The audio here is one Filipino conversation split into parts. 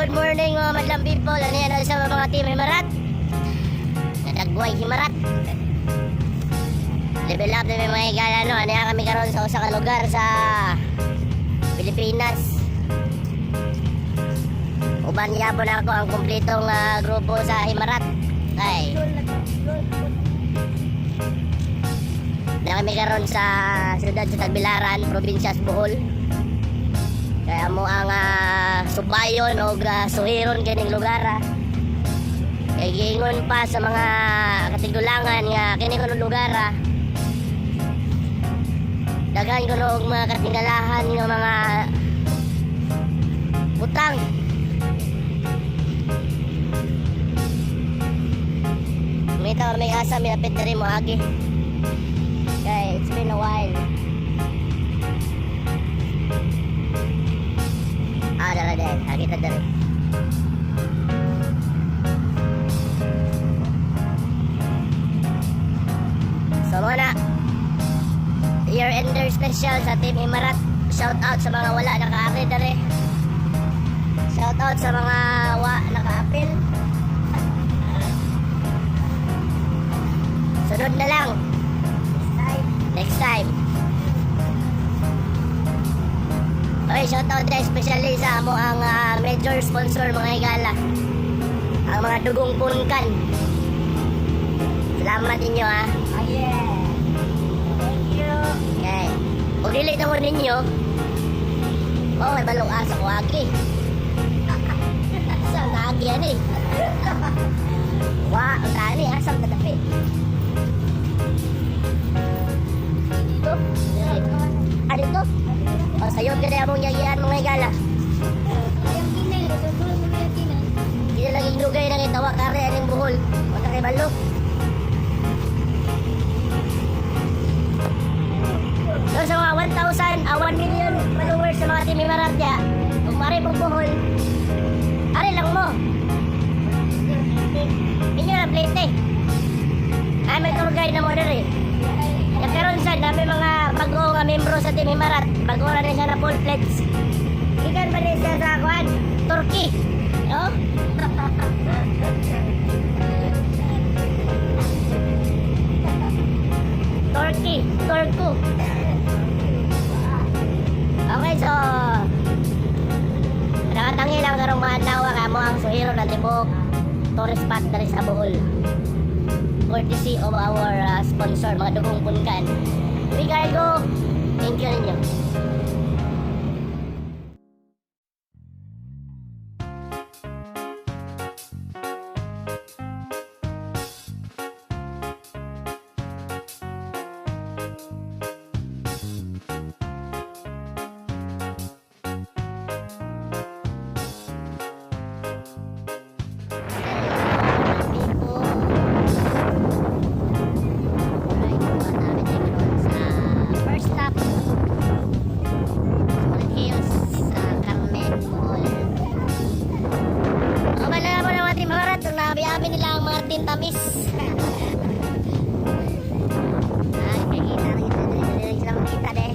Good morning mga madlang people. Ano yan sa mga team Himarat? Nadagway Himarat. Level up na may mga higala. Ano yan kami karoon sa usang lugar sa Pilipinas. Uban yapon ako ang kumpletong grupo sa Himarat. Ay. Na kami karoon sa siyudad sa Tagbilaran, probinsya sa Bohol. Kaya mo ang subayon o suhiron kining lugar. Kaya giingon pa sa mga katigulangan nga kining kuno lugar. Daghan ko og mga katingalahan ng mga butang. May tawar may asa milapit na rin mo agi. Okay, it's been a while. Dala din, kita dari. So muna, year-ender special sa Team Himarat. Shout out sa mga wala naka-apil dari. Shout out sa mga naka-apil. Sunod na lang. Next time. Okay, shoutout din especially sa amo ang major sponsor mga higala. Ang mga dugong punkan. Salamat ninyo ha. Oh yeah. Thank you. Okay. Kung dili na mo ninyo, may balong asa ko agi. Asam na agi yan eh. Ang tali, asam na tabi. Dito? Dito? Sayo ka na among yagian mga higala. Hindi na laging lugay ng itawa kare aning Bohol. Wala kay balo. So sa mga 1 million followers sa mga Team Himarat ya, kung mari pong Bohol, ari lang mo. Inyo na plate eh. Ay may tour guide na mo rin eh. Nagkaroon siya na may mga bagong membro sa Team Himarat. Bago na rin siya na full pledge. Ikan ba rin siya sa kuhan? Turkey. No? Turku. Okay, so nakatangi lang karong mga tawa ka mo ang suhiro na tibok tourist spot na rin sa Bohol. Courtesy of our sponsor, mga dugong punkan. VCargo, thank you ninyo. Abi nila ang mga tintamis. Ay, kita kita deh.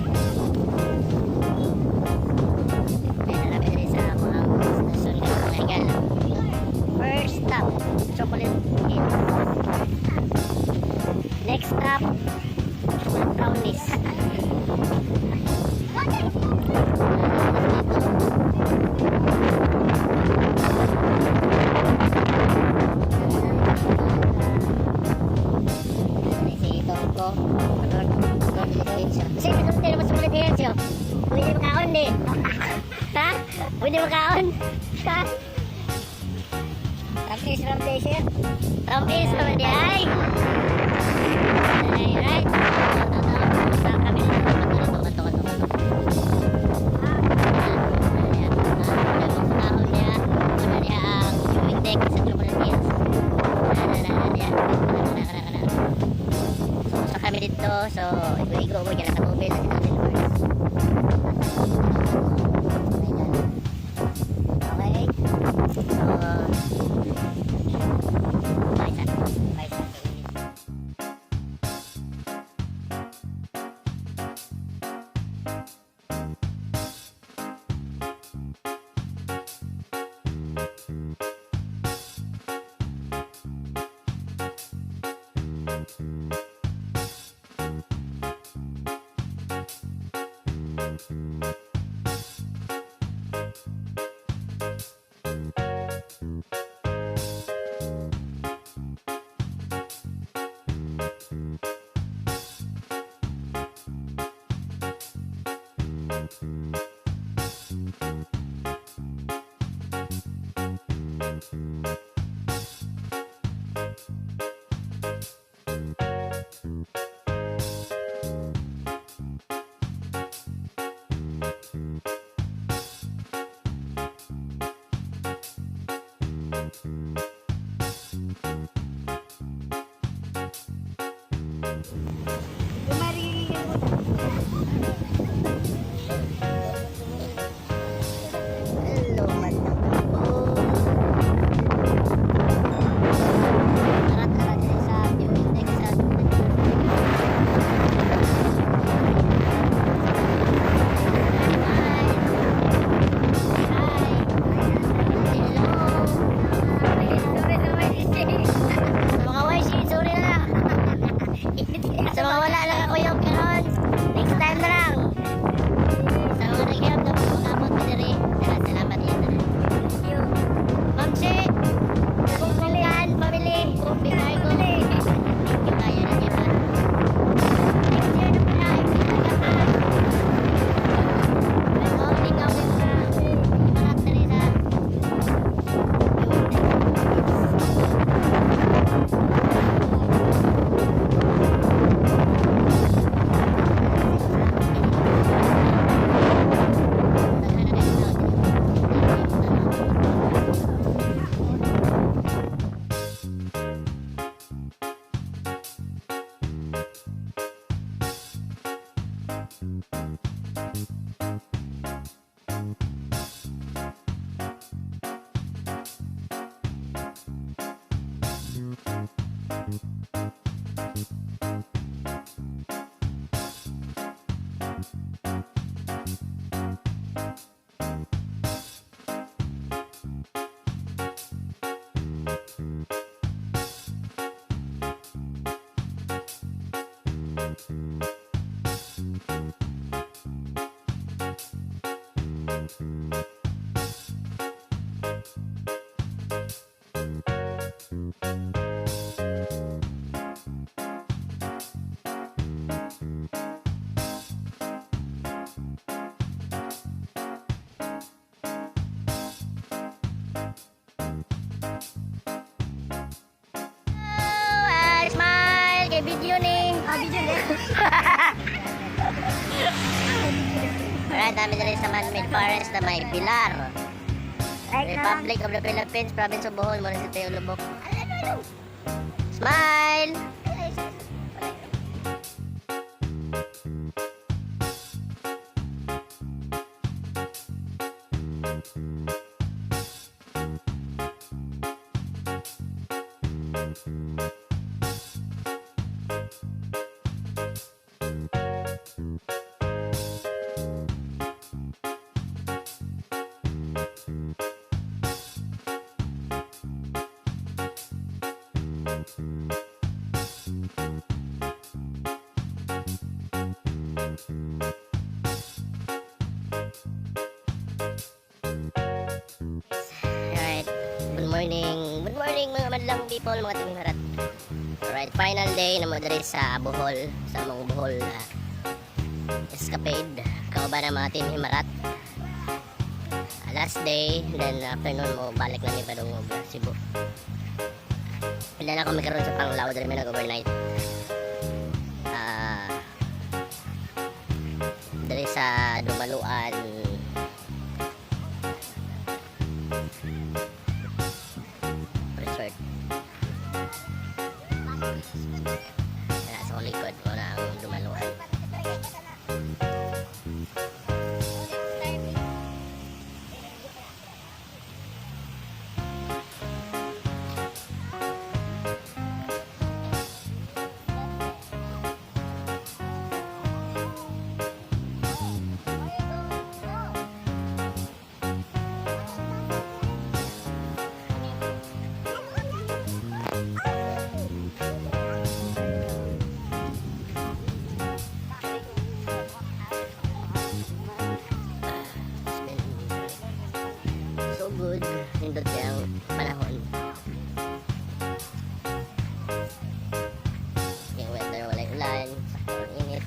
May nalabi rin sa mga stasyon ng mga higala. First stop, chocolate cake. Next stop, brownies. Kasi pinunti naman sa kulit hensyo. Pwede makaon eh. Ha? Pwede makaon? Ha? Rampis siya. Rampis naman di ay. Right. Saan kami dito? Kato. Kahon niya. Ano niya ang swimming deck sa Chocolate Hills. So kami dito, so igo mo dyan nakatubig sa natin first. Okay. So Smile! Kay video ni. Video ni. Alright, namin na rin sa man-made forest na may pilar. Republic of the Philippines, Province of Bohol, Municipio of Lubok. Smile! Good morning mga madlang people, mga Himarat. Alright, final day na mo diri sa Bohol, sa among Bohol escapade. Kauban ng mga team Himarat. Last day, then afternoon mo balik na ni Padong Cebu. Pila na kami karon sa Panglao, diri mi nag-overnight. Diri sa Dumaluan. Sa likod ko na ang Dumaluan. Good, nindot yung panahon. Yung weather, walay ulan, ang init.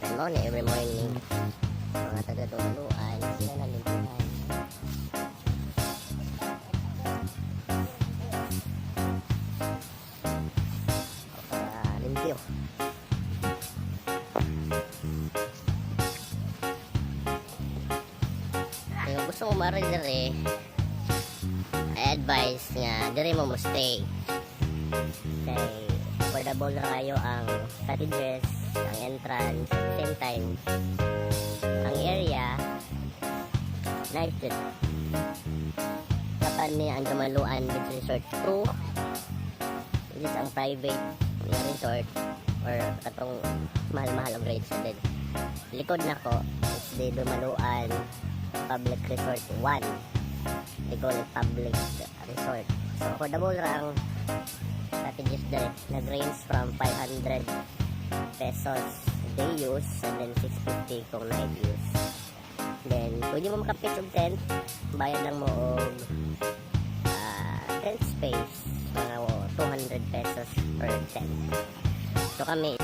Good morning, every morning. Mga taga-Dumaluan, sila nalimpihan. Limpyo. Kung gusto mo marin diri, advice nga diri mo stay. Kay affordable na kayo ang cottages, ang entrance, at the same time ang area nice din. Kapan niya ang Dumaluan Beach Resort 2. This is ang private na resort or katong mahal-mahal ang rates din. Likod na ko is the Dumaluan Public Resort 1. They call it public resort. So affordable ra ang packages there. Nag-range from 500 pesos day use and then 650 kung night use. Then pwede mo makapit og tent, bayad lang mo og tent space, mga 200 pesos per tent. So kami